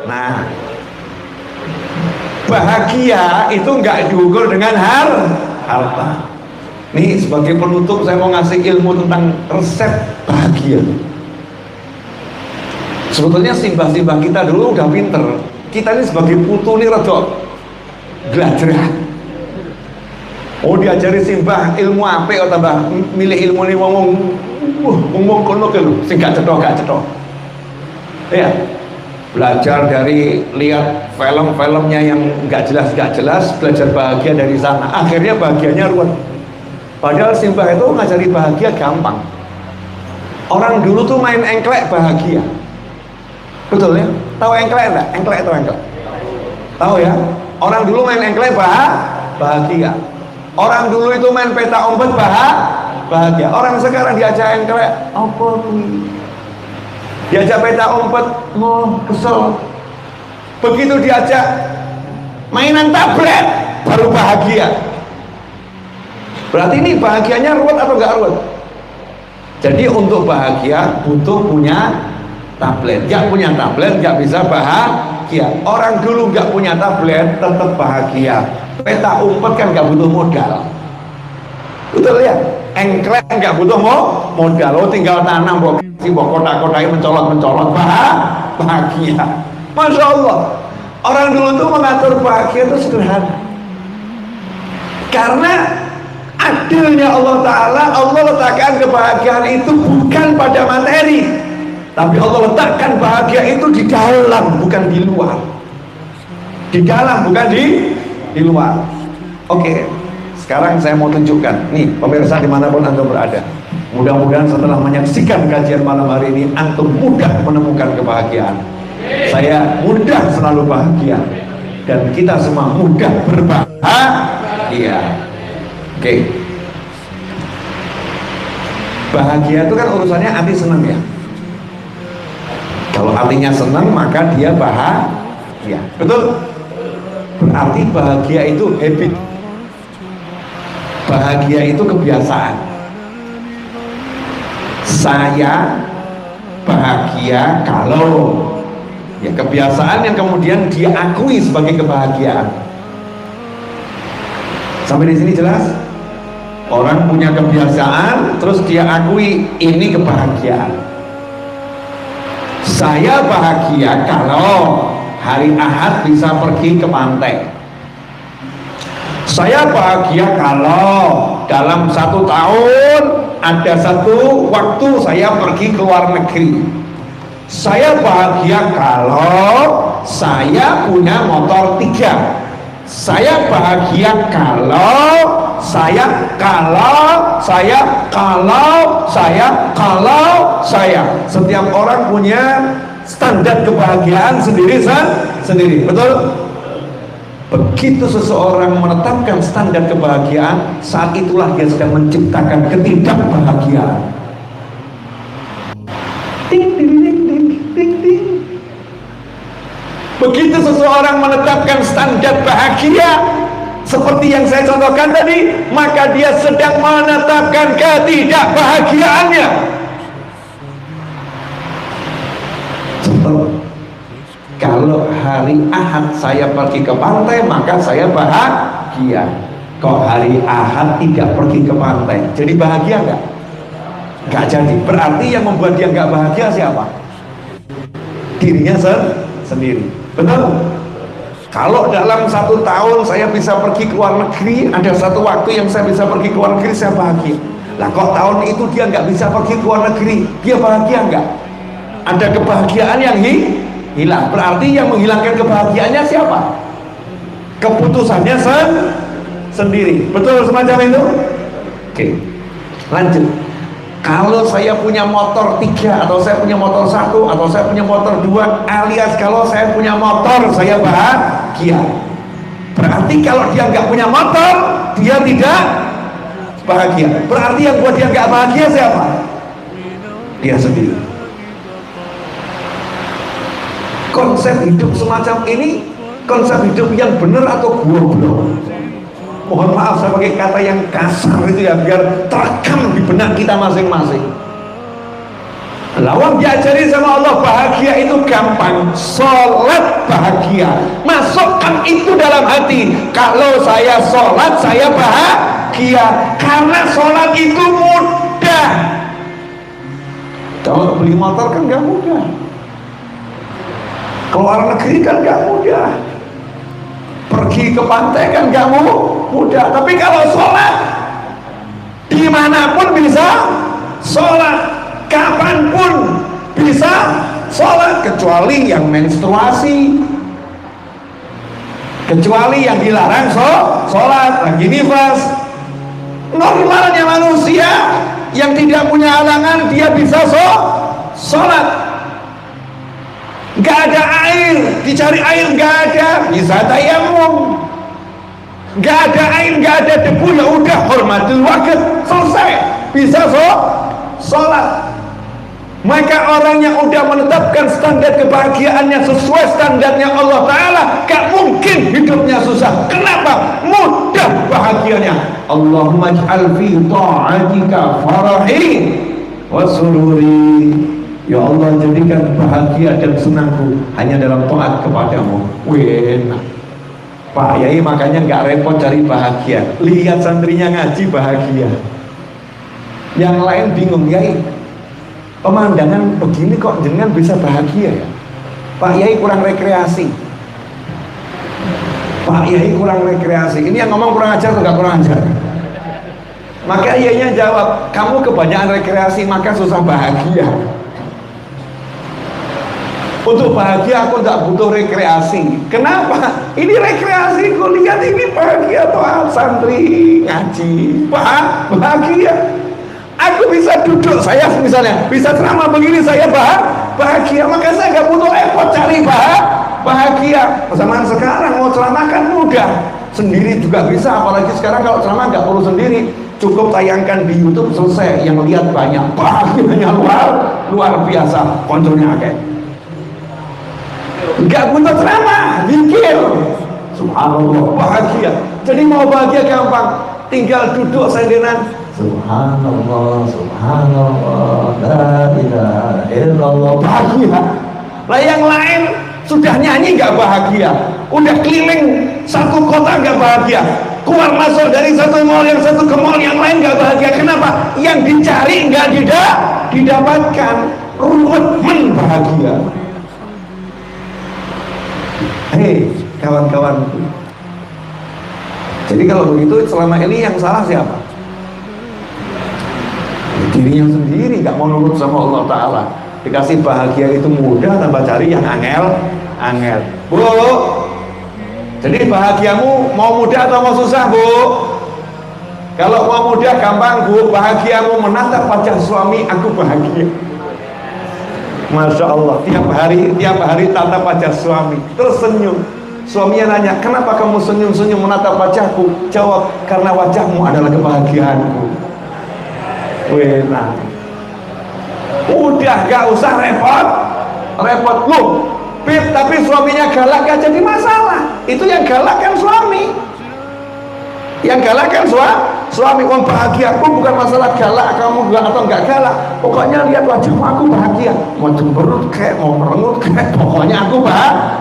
Nah, bahagia itu nggak diukur dengan harta. Nih sebagai penutup saya mau ngasih ilmu tentang resep bahagia. Sebetulnya simbah-simbah kita dulu udah pinter. Kita ini sebagai putu nih rada glajrah. Oh diajari simbah ilmu apa atau tambah milih ilmu nih ngomong kono ke lu sing gak cetok. Ya. Belajar dari lihat film-filmnya yang nggak jelas, belajar bahagia dari sana. Akhirnya bahagianya ruwet. Padahal simbah itu ngajari bahagia gampang. Orang dulu tuh main engklek bahagia. Betul ya? Tahu engklek enggak? Engklek atau engklek? Tahu ya? Orang dulu main engklek bahagia. Orang dulu itu main peta umpet bahagia. Orang sekarang diajak engklek apa kuwi? Diajak peta umpet, kesel. Begitu diajak mainan tablet, baru bahagia. Berarti ini bahagianya ruwet atau enggak ruwet? Jadi untuk bahagia butuh punya tablet. Gak punya tablet gak bisa bahagia. Orang dulu gak punya tablet tetap bahagia. Peta umpet kan gak butuh modal. Betul ya? Engklek gak butuh modal. Oh tinggal tanam kotak-kotaknya mencolot bahagia. Masya Allah. Orang dulu tuh mengatur bahagia itu sederhana. Karena adilnya Allah Ta'ala, Allah letakkan kebahagiaan itu bukan pada materi, tapi Allah letakkan bahagia itu di dalam, bukan di luar. Di dalam, bukan di luar. Oke, sekarang saya mau tunjukkan. Nih, pemirsa dimanapun antum berada, mudah-mudahan setelah menyaksikan kajian malam hari ini, antum mudah menemukan kebahagiaan. Saya mudah selalu bahagia, dan kita semua mudah berbahagia. Oke. Bahagia itu kan urusannya hati senang ya. Kalau hatinya senang maka dia bahagia. Betul? Berarti bahagia itu habit. Bahagia itu kebiasaan. Saya bahagia kalau ya kebiasaan yang kemudian dia akui sebagai kebahagiaan. Sampai di sini jelas? Orang punya kebiasaan terus dia akui ini kebahagiaan. Saya bahagia kalau hari Ahad bisa pergi ke pantai. Saya bahagia kalau dalam 1 tahun ada 1 waktu saya pergi ke luar negeri. Saya bahagia kalau saya punya motor 3. Saya bahagia kalau setiap orang punya standar kebahagiaan sendiri, betul? Begitu seseorang menetapkan standar kebahagiaan, saat itulah dia sedang menciptakan ketidakbahagiaan. Ding, ding, ding, ding, ding, ding. Begitu seseorang menetapkan standar bahagia seperti yang saya contohkan tadi, maka dia sedang menetapkan ketidakbahagiaannya. Contoh, kalau hari Ahad saya pergi ke pantai maka saya bahagia. Kalau hari Ahad tidak pergi ke pantai, jadi bahagia nggak? Nggak jadi. Berarti yang membuat dia nggak bahagia siapa? Dirinya sendiri. Betul? Kalau dalam 1 tahun saya bisa pergi ke luar negeri, ada 1 waktu yang saya bisa pergi ke luar negeri, saya bahagia. Lah kok tahun itu dia nggak bisa pergi ke luar negeri, dia bahagia nggak? Ada kebahagiaan yang hilang. Berarti yang menghilangkan kebahagiaannya siapa? Keputusannya sendiri. Betul semacam itu? Oke, lanjut. Kalau saya punya motor 3 atau saya punya motor 1 atau saya punya motor 2, alias kalau saya punya motor saya bahagia. Berarti kalau dia nggak punya motor dia tidak bahagia. Berarti yang buat dia nggak bahagia siapa? Dia sendiri. Konsep hidup semacam ini konsep hidup yang benar atau goblok? Mohon maaf saya pakai kata yang kasar itu ya, biar terekam di benak kita masing-masing. Lawang diajari sama Allah bahagia itu gampang. Sholat bahagia, masukkan itu dalam hati. Kalau saya sholat saya bahagia, karena sholat itu mudah. Kalau beli motor kan gak mudah, keluar negeri kan gak mudah, pergi ke pantai kan gak mudah. Tapi kalau sholat, dimanapun bisa sholat, kapanpun bisa sholat, kecuali yang menstruasi, kecuali yang dilarang sholat lagi nifas. Normalnya manusia yang tidak punya halangan dia bisa sholat. Gak ada air, dicari air gak ada, bisa tayamum. Gak ada air, gak ada debu, ya udah hormatul waqt, selesai, bisa sholat. Maka orang yang udah menetapkan standar kebahagiaannya sesuai standarnya Allah Ta'ala, gak mungkin hidupnya susah. Kenapa? Mudah bahagianya. Allahumma ij'al fi ta'atika farahi wa sururi. Ya Allah, jadikan bahagia dan senangku hanya dalam taat kepadamu. Enak Pak Yai, makanya gak repot cari bahagia. Lihat santrinya ngaji bahagia, yang lain bingung. Yai, pemandangan begini kok jenengan bisa bahagia ya? Pak Yai kurang rekreasi. Pak Yai kurang rekreasi. Ini yang ngomong kurang ajar atau gak kurang ajar? Maka Yainya jawab, kamu kebanyakan rekreasi maka susah bahagia. Untuk bahagia aku gak butuh rekreasi. Kenapa? Ini rekreasi, kau lihat ini bahagia toh, santri ngaji bahagia. Aku bisa duduk, saya misalnya bisa ceramah begini, saya bahagia. Maka saya gak butuh effort cari bahagia. Zaman sekarang mau ceramah kan mudah, sendiri juga bisa. Apalagi sekarang kalau ceramah gak perlu sendiri, cukup tayangkan di YouTube, selesai. Yang lihat banyak, bahagianya luar biasa, kontrolnya akeh. Gak butuh ceramah, zikir, subhanallah, bahagia. Jadi mau bahagia gampang, tinggal duduk senderan, subhanallah, subhanallah, la ilaha illallah, bahagia. Lah yang lain sudah nyanyi gak bahagia, udah keliling satu kota gak bahagia, keluar masuk dari satu mall yang satu ke mall yang lain gak bahagia. Kenapa? Yang dicari gak didapatkan. Ruwet bahagia. Hei kawan-kawanku, jadi kalau begitu selama ini yang salah siapa? Dirinya sendiri, gak mau nurut sama Allah Ta'ala. Dikasih bahagia itu mudah, tambah cari yang angel. Bu, jadi bahagiamu mau mudah atau mau susah, Bu? Kalau mau mudah gampang, Bu. Bahagiamu menatap wajah suami, aku bahagia. Masya Allah, tiap hari tatap wajah suami, tersenyum. Suaminya nanya, kenapa kamu senyum-senyum menatap wajahku? Jawab, karena wajahmu adalah kebahagiaanku. Nah, udah gak usah repot loh. Tapi suaminya galak gak jadi masalah. Itu yang galak kan suami. Yang galak kan suami. Wong bahagia aku bukan masalah galak kamu gak atau enggak galak. Pokoknya lihat wajahmu aku bahagia. Mau cemberut kayak mau merengut kayak, pokoknya aku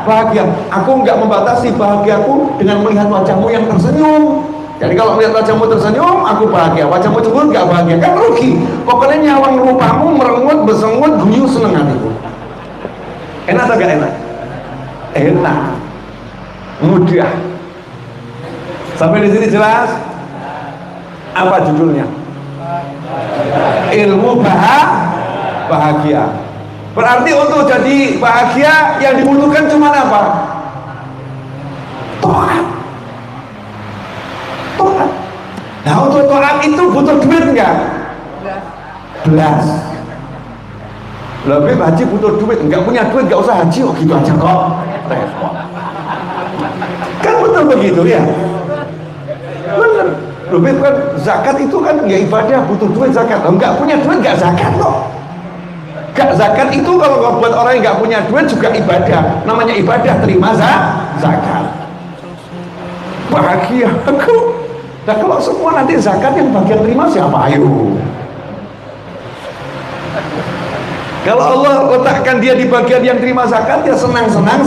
bahagia. Aku enggak membatasi bahagiaku dengan melihat wajahmu yang tersenyum. Jadi kalau melihat wajahmu tersenyum, aku bahagia. Wajahmu cemberut enggak bahagia, kan rugi. Pokoknya nyawang rupamu merengut, besengut, guyu, seneng hatiku. Enak atau gak enak? Enak, mudah. Sampai di sini jelas? Apa judulnya? Ilmu bahagia. Berarti untuk jadi bahagia yang dibutuhkan cuma apa? Taat. Nah, untuk taat itu butuh duit enggak? Belas. Lebih haji butuh duit, enggak punya duit enggak usah haji, oh gitu aja kok. Repot. Kan betul begitu ya? Bener. Lebih kan zakat itu kan ya ibadah, butuh duit zakat. Enggak punya duit enggak zakat kok. Enggak zakat itu kalau buat orang yang enggak punya duit juga ibadah. Namanya ibadah, terima zakat. Bahagia aku. Nah kalau semua nanti zakat yang bagian terima siapa? Ayo. Kalau Allah letakkan dia di bagian yang terima zakat, ya senang-senang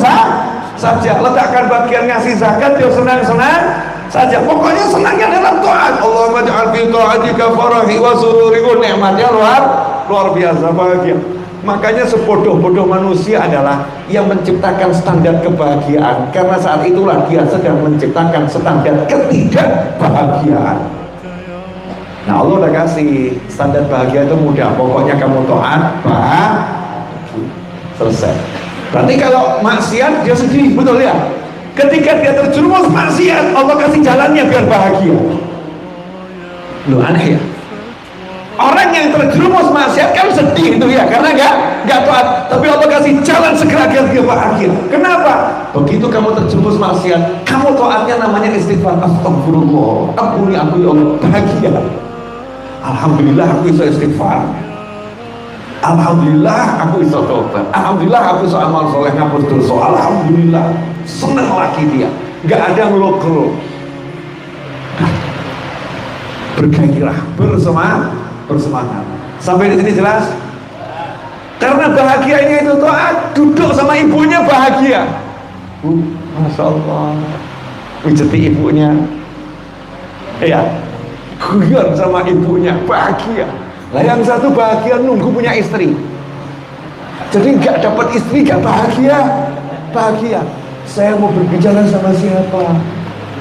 saja. Letakkan bagian ngasih zakat, ya senang-senang saja. Pokoknya senangnya dalam taat. Allahumma ja'al fi ta'atika farahi wa sururi, nikmatnya luar biasa, bahagia. Makanya sebodoh-bodoh manusia adalah yang menciptakan standar kebahagiaan, karena saat itulah dia sedang menciptakan standar ketidakbahagiaan. Nah, Allah udah kasih standar bahagia itu mudah, pokoknya kamu taat, selesai. Berarti kalau maksiat dia sedih, betul ya? Ketika dia terjerumus maksiat, Allah kasih jalannya biar bahagia. Loh, aneh ya? Orang yang terjerumus maksiat kan sedih itu ya, karena nggak taat. Tapi Allah kasih jalan segera biar dia bahagia. Kenapa? Begitu kamu terjerumus maksiat, kamu taatnya namanya istighfar. Astagfirullah, ampuni aku ya Allah, bahagia. Alhamdulillah aku bisa istighfar. Alhamdulillah aku bisa tobat. Alhamdulillah aku bisa amal soleh, ngapus dosa. Alhamdulillah, senang lagi dia. Nggak ada ngelokro. Bergairah, bersemangat. Sampai di sini jelas? Karena bahagianya itu taat, duduk sama ibunya bahagia. Masya Allah, pijeti ibunya, ya, guyon sama ibunya bahagia. Lah yang satu bahagia nunggu punya istri, jadi nggak dapat istri nggak bahagia. Saya mau berbicara sama siapa?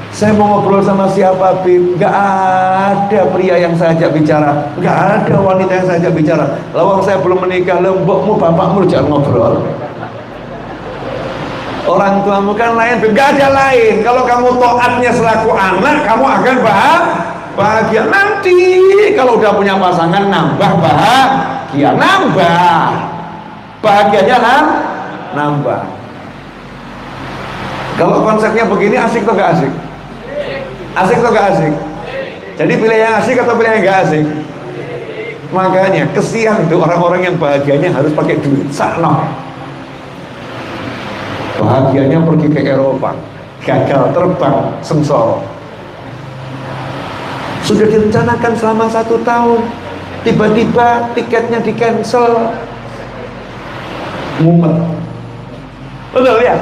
Saya mau ngobrol sama siapa, Bib? Nggak ada pria yang saya ajak bicara, nggak ada wanita yang saya ajak bicara. Lawang saya belum menikah, lembokmu bapakmu jangan ngobrol. Orang tuamu kan lain, Bib. Nggak ada lain. Kalau kamu taatnya selaku anak, kamu akan bahagia. Nanti kalau udah punya pasangan nambah bahagia, bahagianya nambah. Kalau konsepnya begini, asik atau nggak asik? Asik atau nggak asik? Jadi pilih yang asik atau pilih yang nggak asik? Makanya kesian itu orang-orang yang bahagianya harus pakai duit. Sakno. Bahagianya pergi ke Eropa, gagal terbang, sengsara. Sudah direncanakan selama 1 tahun, tiba-tiba tiketnya di cancel, mumet. Betul ya?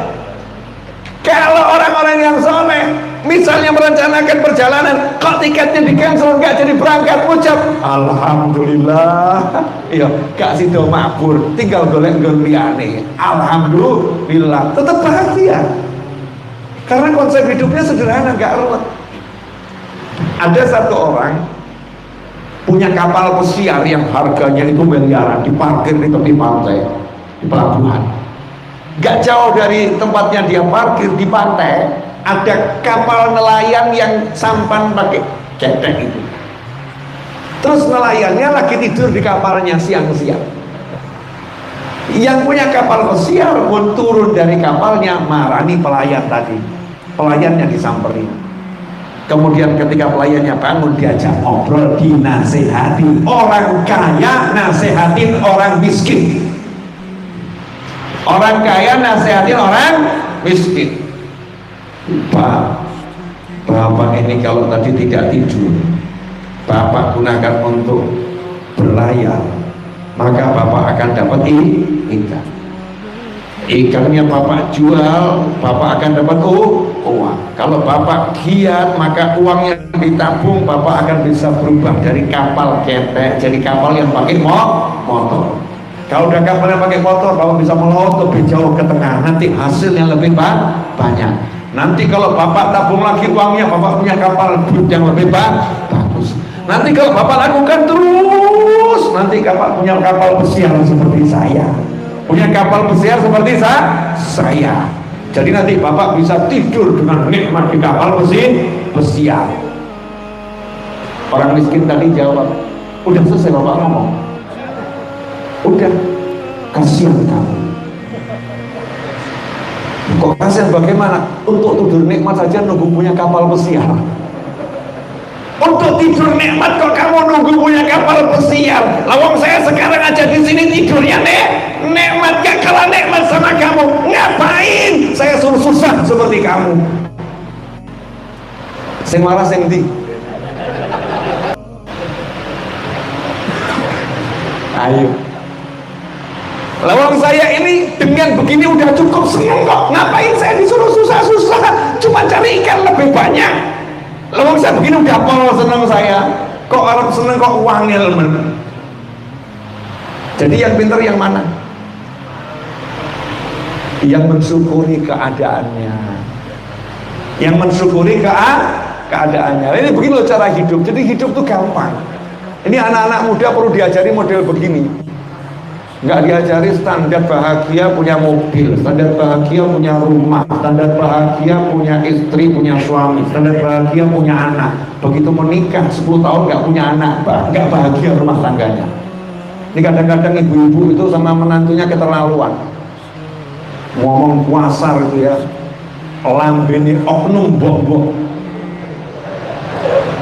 Kalau orang-orang yang soleh, misalnya merencanakan perjalanan, kok tiketnya di cancel, nggak jadi berangkat, ucap alhamdulillah. Iya, gak sido makbur, tinggal golek-golek liyane. Alhamdulillah, tetap bahagia. Karena konsep hidupnya sederhana, gak ruwet. Ada satu orang punya kapal pesiar yang harganya itu miliaran, diparkir di tepi pantai, di pelabuhan. Gak jauh dari tempatnya dia parkir di pantai, ada kapal nelayan yang sampan pakai cetek itu. Terus nelayannya lagi tidur di kapalnya siang-siang. Yang punya kapal pesiar pun turun dari kapalnya, marani pelayan tadi. Pelayannya disamperin. Kemudian ketika pelayannya bangun, diajak ngobrol, dinasehati. Orang kaya nasehatin orang miskin. Orang kaya nasihatin orang miskin. Bapak ini kalau tadi tidak tidur, Bapak gunakan untuk berlayar, maka Bapak akan dapat ikan. Ikannya Bapak jual, Bapak akan dapat uang. Kalau Bapak giat, maka uang yang ditabung Bapak akan bisa berubah dari kapal ketek jadi kapal yang pakai motor. Kalau udah kapalnya pakai motor, Bapak bisa melaut lebih jauh ke tengah, nanti hasilnya lebih banyak. Nanti kalau Bapak tabung lagi uangnya, Bapak punya kapal yang lebih bagus. Nanti kalau Bapak lakukan terus, nanti punya kapal pesiar seperti saya. Punya kapal pesiar seperti saya. Jadi nanti Bapak bisa tidur dengan nikmat di kapal pesiar. Orang miskin tadi jawab, udah selesai Bapak ngomong. Udah, kasihan kamu. Kok kasihan bagaimana? Untuk tidur nikmat saja nunggu punya kapal pesiar. Untuk tidur nikmat kok kamu nunggu punya kapal pesiar? Lawang saya sekarang aja di sini tidurnya nikmat, gak kalah nikmat sama kamu. Ngapain saya suruh susah seperti kamu? Sing marah sing ndi? Ayo. Lawang saya ini dengan begini udah cukup seneng kok. Ngapain saya disuruh susah-susah? Cuma cari ikan lebih banyak. Lawang saya begini udah pol seneng saya. Kok orang seneng kok wangil men. Jadi yang pintar yang mana? Yang mensyukuri keadaannya. Yang mensyukuri keadaannya. Ini begini loh cara hidup. Jadi hidup tuh gampang. Ini anak-anak muda perlu diajari model begini. Nggak diajari standar bahagia punya mobil, standar bahagia punya rumah, standar bahagia punya istri, punya suami, standar bahagia punya anak. Begitu menikah 10 tahun nggak punya anak, nggak bahagia rumah tangganya. Ini kadang-kadang ibu-ibu itu sama menantunya keterlaluan, ngomong kuasar itu ya, lambene oknum bok-bok,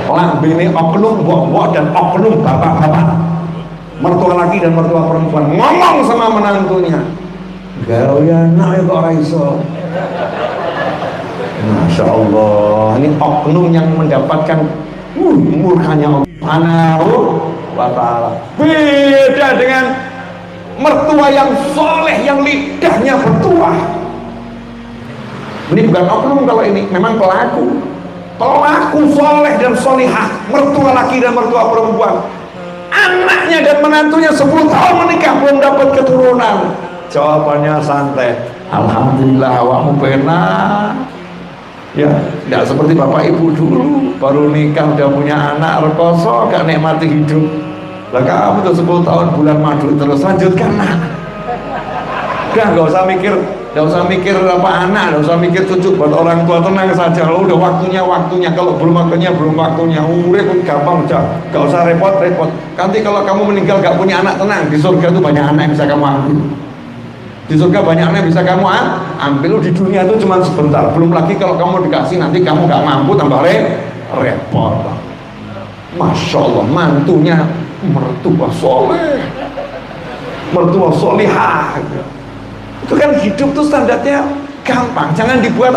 lambene oknum bok-bok dan oknum bapak-bapak. Mertua laki dan mertua perempuan ngomong sama menantunya, gawean anak kok ora iso. Masya Allah, ini oknum yang mendapatkan murkanya Allah Subhanahu wa ta'ala. Beda dengan mertua yang soleh, yang lidahnya bertuah. Ini bukan oknum kalau ini, memang pelaku soleh dan solihah, mertua laki dan mertua perempuan. Anaknya dan menantunya 10 tahun menikah belum dapat keturunan. Jawabannya santai, alhamdulillah awakmu benar. Ya, tidak seperti bapak ibu dulu baru nikah udah punya anak rekoso gak nikmati hidup. Lah kamu tuh 10 tahun bulan madu terus lanjutkan nak. Udah gak usah mikir apa anak, gak usah mikir cucu, buat orang tua tenang saja. Lo udah waktunya, kalau belum waktunya urip gampang aja, gak usah repot. Nanti kalau kamu meninggal gak punya anak, tenang, di surga itu banyak anak yang bisa kamu ambil. Di surga banyak anak yang bisa kamu ambil. Di dunia itu cuma sebentar, belum lagi kalau kamu dikasih nanti kamu gak mampu, tambah repot. Masya Allah, mantunya mertua soleh, mertua solihah. Itu kan hidup tuh standarnya gampang, jangan dibuat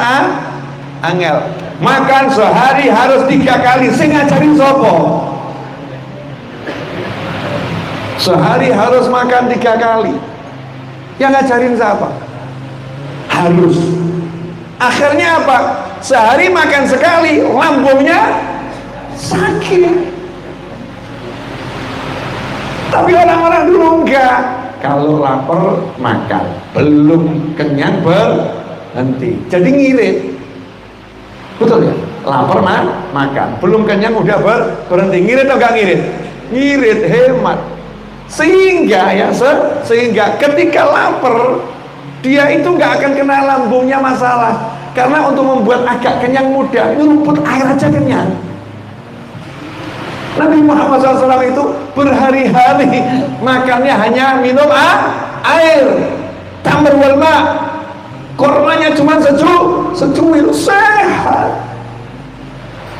angel. Makan sehari harus 3 kali, sing ngajarin sopo? Sehari harus makan 3 kali, yang ngajarin siapa? Harus. Akhirnya apa? Sehari makan sekali, lambungnya sakit. Tapi orang-orang dulu enggak. Kalau lapar makan, belum kenyang berhenti. Jadi ngirit, betul ya? Lapar makan, belum kenyang udah berhenti. Ngirit atau enggak ngirit? Ngirit, hemat. Sehingga ketika lapar, dia itu nggak akan kena lambungnya masalah. Karena untuk membuat agak kenyang mudah, nyeruput air aja kenyang. Nabi Muhammad SAW itu berhari-hari makannya hanya minum air, tamr wal ma, kormanya cuma secuil, sehat.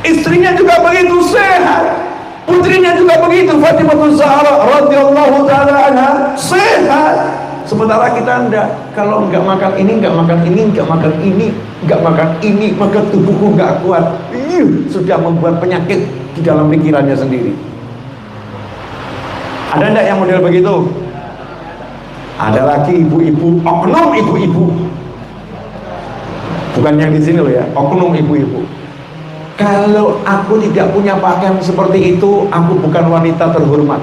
Istrinya juga begitu sehat, putrinya juga begitu, Fatimah Zahra radhiyallahu taala anha sehat. Sementara kita enggak, kalau enggak makan ini, enggak makan ini, enggak makan ini, enggak makan ini, maka tubuhku enggak kuat. Sudah membuat penyakit di dalam pikirannya sendiri. Ada enggak yang model begitu? Ada lagi ibu-ibu, oknum ibu-ibu. Bukan yang di sini loh ya, oknum ibu-ibu. Kalau aku tidak punya pakaian seperti itu, aku bukan wanita terhormat.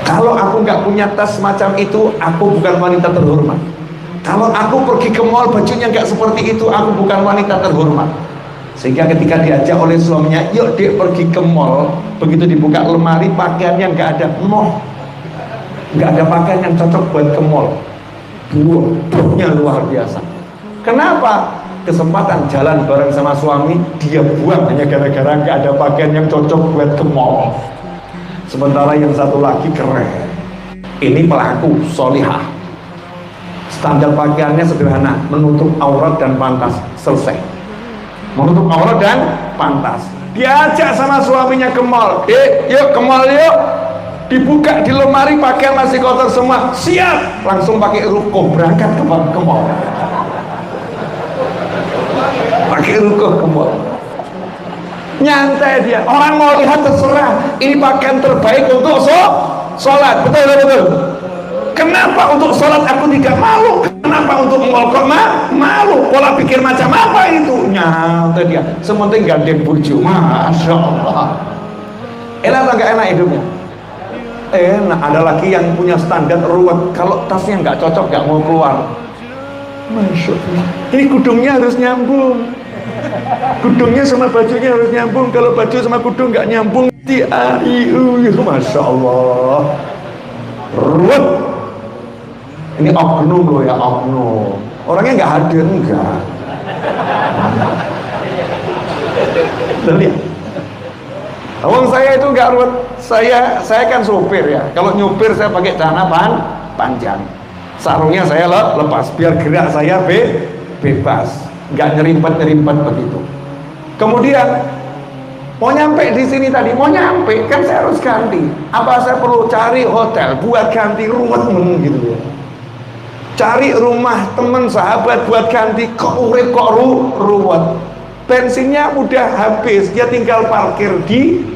Kalau aku nggak punya tas macam itu, aku bukan wanita terhormat. Kalau aku pergi ke mall bajunya nggak seperti itu, aku bukan wanita terhormat. Sehingga ketika diajak oleh suaminya, yuk dek pergi ke mall, begitu dibuka lemari pakaiannya nggak ada, nggak ada pakaian yang cocok buat ke mall. Bodohnya luar biasa. Kenapa? Kesempatan jalan bareng sama suami dia buang hanya gara-gara nggak ada pakaian yang cocok buat ke mall. Sementara yang satu lagi keren. Ini pelaku solihah. Standar pakaiannya sederhana, menutup aurat dan pantas, selesai. Menutup aurat dan pantas. Diajak sama suaminya ke mall, yuk ke mall yuk. Dibuka di lemari pakaian masih kotor semua, siap, langsung pakai ruko berangkat ke mall. Pakai ruko ke mall. Nyantai dia, orang mau lihat terserah. Ini pakaian terbaik untuk sholat, betul. Kena Kenapa untuk sholat aku tidak malu? Kenapa untuk mall kok malu? Pola pikir macam apa itu? Nyata dia. Sementing gandeng bojo. Masya Allah. Enak atau gak enak hidupnya? Enak. Ada lagi yang punya standar ruwet. Kalau tasnya nggak cocok nggak mau keluar. Masya Allah. Ini kudungnya harus nyambung. Kudungnya sama bajunya harus nyambung. Kalau baju sama kudung nggak nyambung, Masya Allah. Ruwet. Ini oknum loh ya, oknum. Orangnya nggak hadir, enggak. Lihat. Awang saya itu nggak ruwet. Saya kan sopir ya. Kalau nyopir saya pakai celana panjang. Sarungnya saya lepas biar gerak saya bebas, nggak nyerimpet begitu. Kemudian mau nyampe di sini tadi, mau nyampe kan saya harus ganti. Apa saya perlu cari hotel buat ganti? Ruwet gitu ya. Cari rumah teman sahabat buat ganti, kok urip kok ruwet. Bensinnya udah habis, dia tinggal parkir di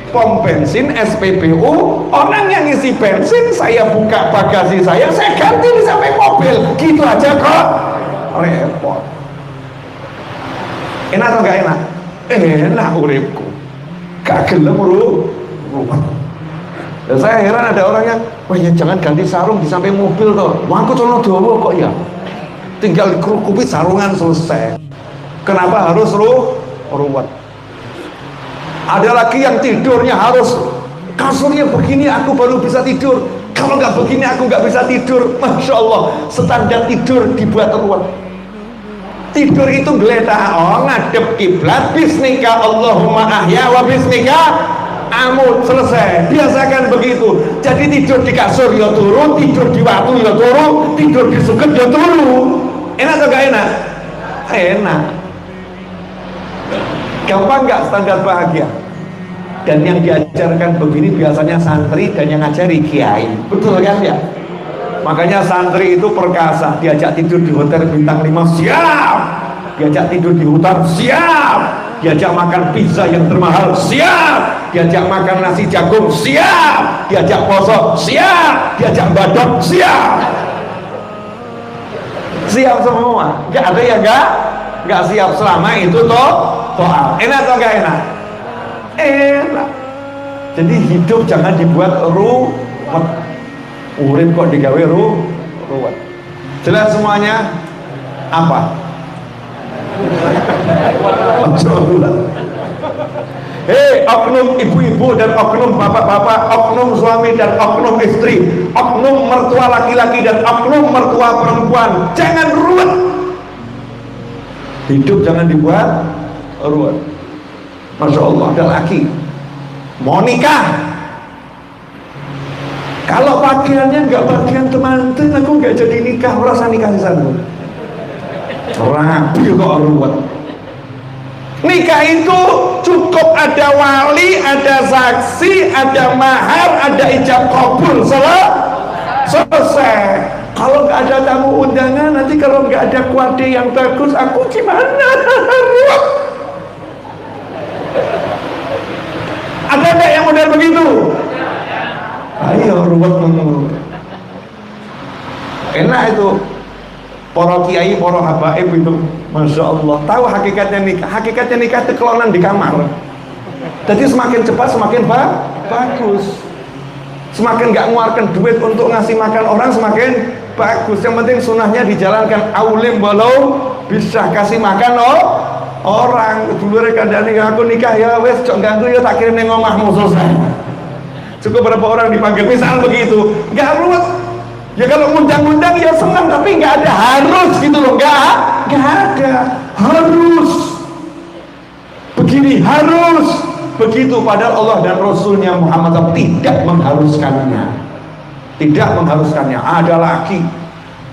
pom bensin SPBU. Orang yang isi bensin, saya buka bagasi saya ganti di samping mobil. Gitu aja kok repot. Enak atau gak enak? Enak uripku, gak gelem ruwet. Dan saya heran ada orang yang, wah ya jangan ganti sarung di samping mobil toh. Wah aku celana dawa kok ya. Tinggal dikerukupi sarungan selesai. Kenapa harus ruwet? Ada lagi yang tidurnya harus kasurnya begini aku baru bisa tidur. Kalau nggak begini aku nggak bisa tidur. Masya Allah, standar tidur dibuat ruwet. Tidur itu geledah, ngadep kiblat, bismika Allahumma ahya wa bismika amut, selesai. Biasakan begitu. Jadi tidur di kasur ya turu, tidur di watu ya turu, tidur di suket ya turu. Enak atau gak enak? Enak. Gampang gak standar bahagia? Dan yang diajarkan begini biasanya santri dan yang ngajari kiai. Betul kan ya? Makanya santri itu perkasa. Diajak tidur di hotel bintang 5 siap, diajak tidur di hutan siap, diajak makan pizza yang termahal siap, diajak makan nasi jagung siap, diajak poso siap, diajak badok siap. Siap semua. Gak ada yang gak siap selama itu toh. Enak atau gak enak? Enak. Jadi hidup jangan dibuat ruwet. Urip kok digawe ruwet. Jelas semuanya? Apa? Oknum ibu-ibu dan oknum bapak-bapak, oknum suami dan oknum istri, oknum mertua laki-laki dan oknum mertua perempuan, jangan ruwet. Hidup jangan dibuat ruwet. Masya Allah, ada laki mau nikah, kalau pakaiannya nggak pakaian temanten, aku nggak jadi nikah, merasa nikah di sana. Rapi kok ruwet. Nikah itu cukup ada wali, ada saksi, ada mahar, ada ijab kabul, selesai. Kalau nggak ada tamu undangan, nanti kalau nggak ada kuade yang bagus, aku gimana? Ada nggak yang model begitu? Ayo ruwet menurut. Enak itu. Para kiai, para habaib itu, Masya Allah, tahu hakikatnya nikah. Hakikatnya nikah itu kelonan di kamar. Jadi semakin cepat semakin bagus. Semakin gak ngeluarkan duit untuk ngasih makan orang semakin bagus. Yang penting sunahnya dijalankan. Aulim walau bisa kasih makan orang. Dulu kadang aku nikah ya wes cok ganggu ya tak kirim neng omahmu selesai. Cukup berapa orang dipanggil misal begitu, gak ruwet. Ya kalau undang-undang ya senang, tapi nggak ada harus gitu loh, nggak ada harus begini, harus begitu. Padahal Allah dan Rasulnya Muhammad tidak mengharuskannya, Ada lagi,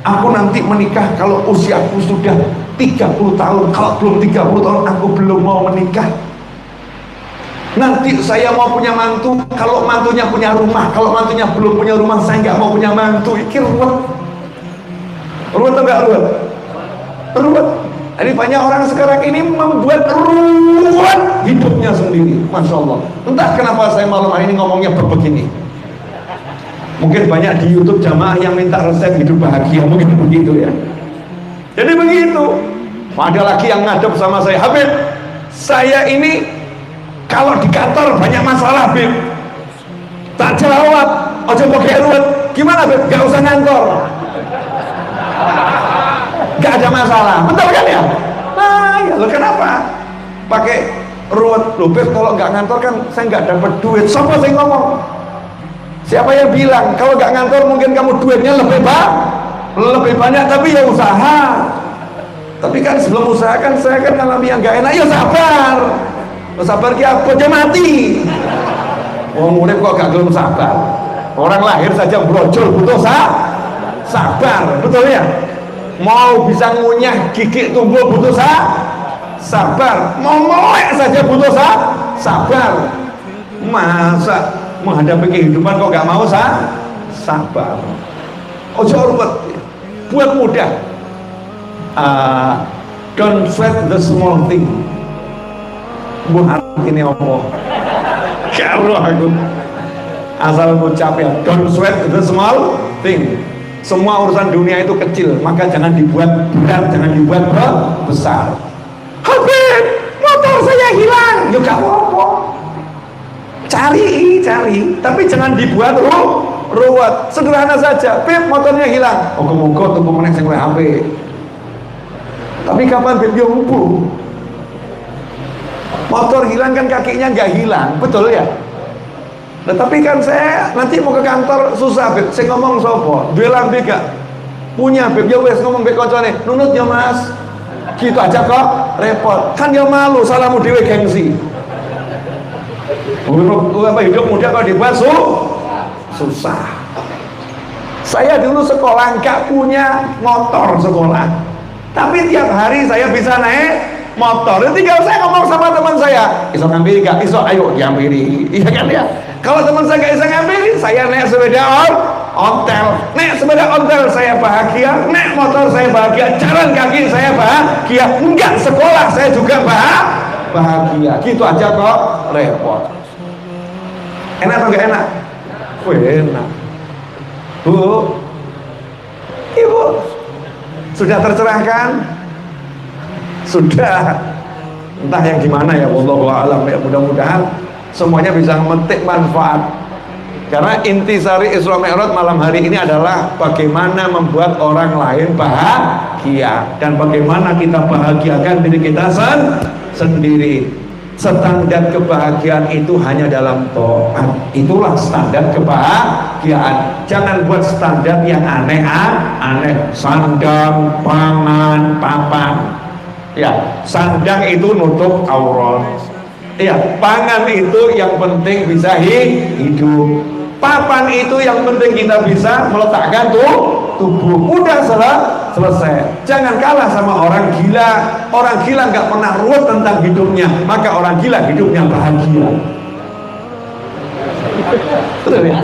aku nanti menikah kalau usiaku sudah 30 tahun, kalau belum 30 tahun aku belum mau menikah. Nanti saya mau punya mantu, kalau mantunya punya rumah, kalau mantunya belum punya rumah, saya nggak mau punya mantu. Ini ruwet atau nggak ruwet? Ruwet. Jadi banyak orang sekarang ini membuat ruwet hidupnya sendiri. Masya Allah. Entah kenapa saya malam hari ini ngomongnya begini. Mungkin banyak di YouTube jamaah yang minta resep hidup bahagia, mungkin begitu ya. Jadi begitu. Ada lagi yang ngadep sama saya, Habib, saya ini kalau di kantor banyak masalah, Habib. Tak jawab, ojo pakai ruwet. Gimana, Habib? Gak usah ngantor. Gak ada masalah, betul kan ya? Nah, ya lo kenapa pakai ruwet? Lo, Habib, kalau nggak ngantor kan saya nggak dapat duit. Siapa saya ngomong? Siapa yang bilang kalau nggak ngantor mungkin kamu duitnya lebih banyak, tapi ya usaha. Tapi kan sebelum usaha kan saya kan ngalami yang nggak enak, ya sabar. Sabar ki apa aja mati. Wong urip kok gak gelem sabar. Orang lahir saja brojol butuh sabar, betul ya? Mau bisa ngunyah gigi tumbuh butuh sabar. Mau melek saja butuh sabar. Masa menghadapi kehidupan kok gak mau sabar? Ojo ruwet, buat mudah. Don't sweat the small thing. Buat ini apa? Karo aku asal ngucap ya, don't sweat the small thing. Semua urusan dunia itu kecil, maka jangan dibuat berat, jangan dibuat besar. Habib, motor saya hilang. Ya gak apa-apa, cari, tapi jangan dibuat ruwet. Sederhana saja, Beb, motornya hilang. Moga-moga tuku meneh sing HP. Tapi kapan Beb yo umpu? Motor hilang kan kakinya nggak hilang, betul ya? Nah, tapi kan saya nanti mau ke kantor susah, Beb. Saya ngomong sopo, dua lambe gak punya, Beb. Ya wes ngomong Beb koncone, nunut ya Mas. Gitu aja kok repot. Kan dia malu, salahmu dewe gengsi. Hidup muda kalau dibuat susah. Saya dulu sekolah nggak punya motor sekolah, tapi tiap hari saya bisa naik motor. Tinggal saya ngomong sama teman saya, iso ngambil gak? Iso, ayo diambil. Iya kan ya? Kalau teman saya gak bisa ngambil, saya naik sepeda ontel. Naik sepeda ontel saya bahagia, naik motor saya bahagia, jalan kaki saya bahagia. Enggak, sekolah saya juga bahagia. Gitu aja kok repot. Enak atau gak enak? Enak. Bu, Ibu, sudah tercerahkan? Sudah. Entah yang gimana ya, wallahu a'lam ya, mudah-mudahan semuanya bisa memetik manfaat. Karena intisari Isra Mi'raj malam hari ini adalah bagaimana membuat orang lain bahagia dan bagaimana kita bahagiakan diri kita sendiri. Standar kebahagiaan itu hanya dalam taat. Itulah standar kebahagiaan. Jangan buat standar yang aneh-aneh. Sandang, pangan, papan. Ya, sandang itu nutup aurat. Ya, pangan itu yang penting bisa hidup. Papan itu yang penting kita bisa meletakkan tubuh. Udah selesai. Jangan kalah sama orang gila. Orang gila nggak pernah ruwet tentang hidupnya, maka orang gila hidupnya bahagia. Betul ya?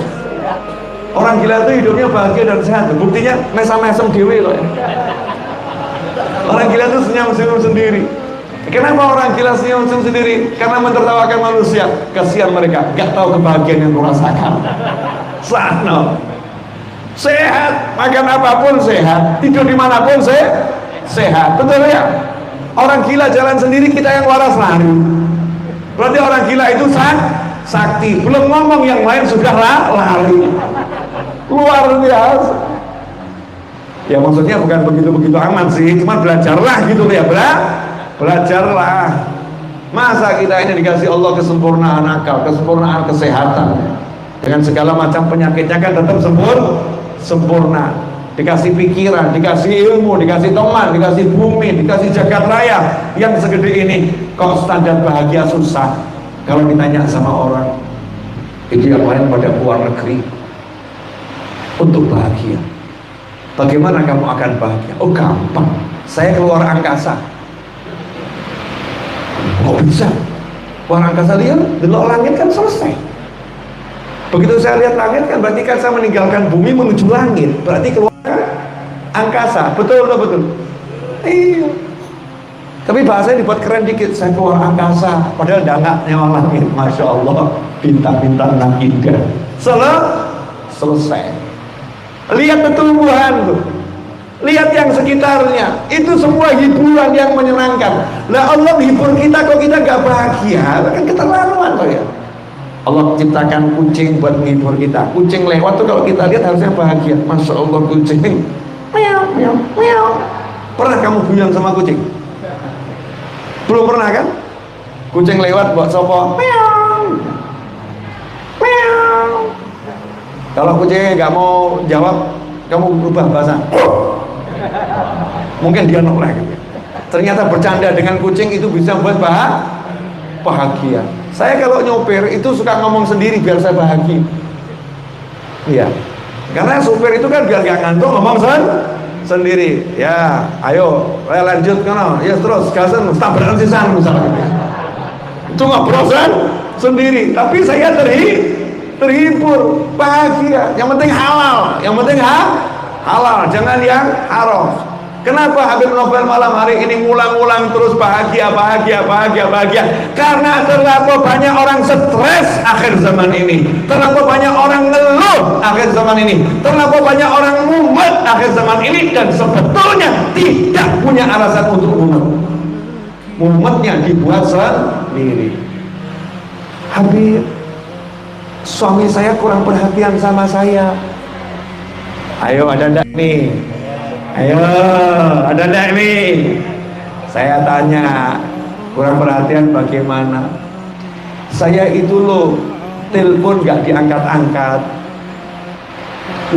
Orang gila itu hidupnya bahagia dan sehat. Buktinya mesam-mesem dewe loh ya. Orang gila itu senyum-senyum sendiri. Kenapa orang gila senyum-senyum sendiri? Karena mentertawakan manusia. Kasihan mereka, gak tahu kebahagiaan yang merasakan. Sana sehat, makan apapun sehat, tidur dimanapun sehat, betul ya? Orang gila jalan sendiri, kita yang waras lari. Berarti orang gila itu sakti. Belum ngomong yang lain sudah lari. Luar biasa. Ya maksudnya bukan begitu-begitu aman sih, cuma belajarlah gitu ya, belajarlah. Masa kita ini dikasih Allah kesempurnaan akal, kesempurnaan kesehatan, dengan segala macam penyakitnya kan tetap sempurna. Dikasih pikiran, dikasih ilmu, dikasih teman, dikasih bumi, dikasih jagat raya yang segede ini, kok standar bahagia susah. Kalau ditanya sama orang, itu yang lain pada luar negeri untuk bahagia. Bagaimana kamu akan bahagia? Oh gampang, saya keluar angkasa. Kok bisa? Keluar angkasa, lihat, delok langit kan selesai. Begitu saya lihat langit kan berarti kan saya meninggalkan bumi menuju langit. Berarti keluar angkasa. Betul. Iya. Tapi bahasanya dibuat keren dikit, saya keluar angkasa. Padahal nggak nyawa langit. Masya Allah, bintang-bintang nang indah. selesai. Lihat pertumbuhan tuh, lihat yang sekitarnya, itu semua hiburan yang menyenangkan. Lah Allah hibur kita kok kita gak bahagia, kan keterlaluan tuh ya. Allah ciptakan kucing buat menghibur kita. Kucing lewat tuh kalau kita lihat harusnya bahagia. Masya Allah kucing, meow meow meow. Pernah kamu guyon sama kucing? Belum pernah kan? Kucing lewat buat sopo, meow meow. Kalau kucingnya nggak mau jawab, kamu berubah bahasa. Mungkin dia nolak. Ternyata bercanda dengan kucing itu bisa buat bahagia. Saya kalau nyopir itu suka ngomong sendiri biar saya bahagia. Iya. Karena supir itu kan biar gak ngantuk ngomong sendiri. Ya, ayo, lanjut kono. Ya terus gasen tabrakan sisan misalnya. Itu ngobrol sendiri, tapi saya terhibur, bahagia. Yang penting halal, halal, jangan yang haram. Kenapa Habib Novel malam hari ini ngulang-ulang terus bahagia? Karena terlalu banyak orang stres akhir zaman ini, terlalu banyak orang ngeluh akhir zaman ini, terlalu banyak orang mumet akhir zaman ini, dan sebetulnya tidak punya alasan untuk mumet. Mumetnya dibuat sendiri. Habib, suami saya kurang perhatian sama saya. Ayo, ada ndak nih? Ayo, ada ndak nih? Saya tanya, kurang perhatian bagaimana? Saya itu loh, telepon gak diangkat-angkat,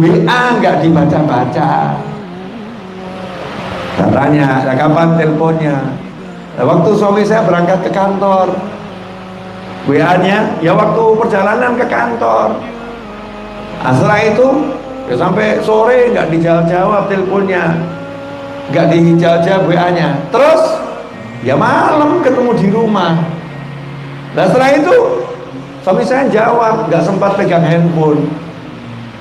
WA gak dibaca-baca. Katanya, ya kapan teleponnya? Nah, waktu suami saya berangkat ke kantor, WA-nya ya waktu perjalanan ke kantor. Nah, setelah itu ya sampai sore nggak dijawab teleponnya, nggak dijawab WA-nya. Terus ya malam ketemu di rumah. Nah setelah itu suami saya jawab, nggak sempat pegang handphone.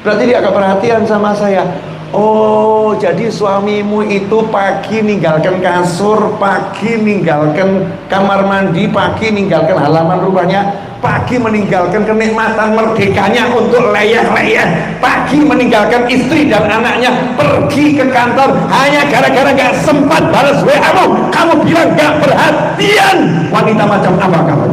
Berarti dia agak perhatian sama saya. Oh, jadi suamimu itu pagi ninggalkan kasur, pagi ninggalkan kamar mandi, pagi ninggalkan halaman rumahnya, pagi meninggalkan kenikmatan merdekanya untuk leyeh-leyeh, pagi meninggalkan istri dan anaknya pergi ke kantor hanya gara-gara gak sempat balas WA-mu. Kamu bilang gak perhatian. Wanita macam apa kamu?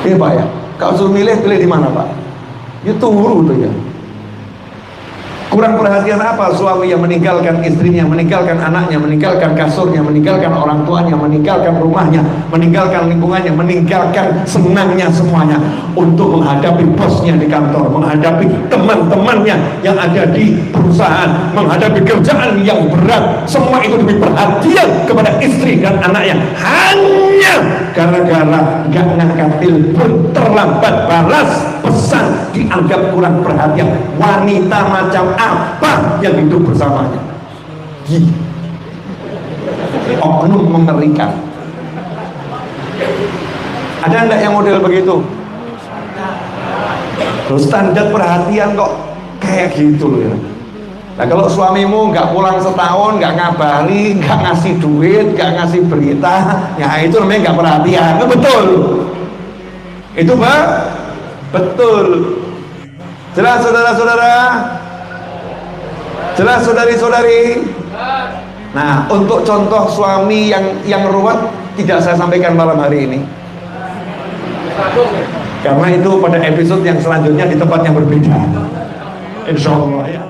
Iya Pak ya, kalau suruh milih di mana Pak? Ya turu tuh ya. Kurang perhatian apa suami yang meninggalkan istrinya, meninggalkan anaknya, meninggalkan kasurnya, meninggalkan orang tuanya, meninggalkan rumahnya, meninggalkan lingkungannya, meninggalkan senangnya semuanya untuk menghadapi bosnya di kantor, menghadapi teman-temannya yang ada di perusahaan, menghadapi kerjaan yang berat. Semua itu demi perhatian kepada istri dan anaknya, hanya gara-gara gak ngangkat telepon, terlambat balas pesan, dianggap kurang perhatian. Wanita macam apa yang hidup bersamanya? Oknum mengerikan. Ada enggak yang model begitu? Terus standar perhatian kok kayak gitu loh ya. Nah kalau suamimu nggak pulang setahun, nggak ngabari, nggak ngasih duit, nggak ngasih berita, ya itu namanya nggak perhatian. Itu betul. Itu Pak, betul. Jelas saudara-saudara? Jelas saudari-saudari? Nah, untuk contoh suami yang ruwet tidak saya sampaikan malam hari ini. Karena itu pada episode yang selanjutnya di tempat yang berbeda. Insya Allah ya.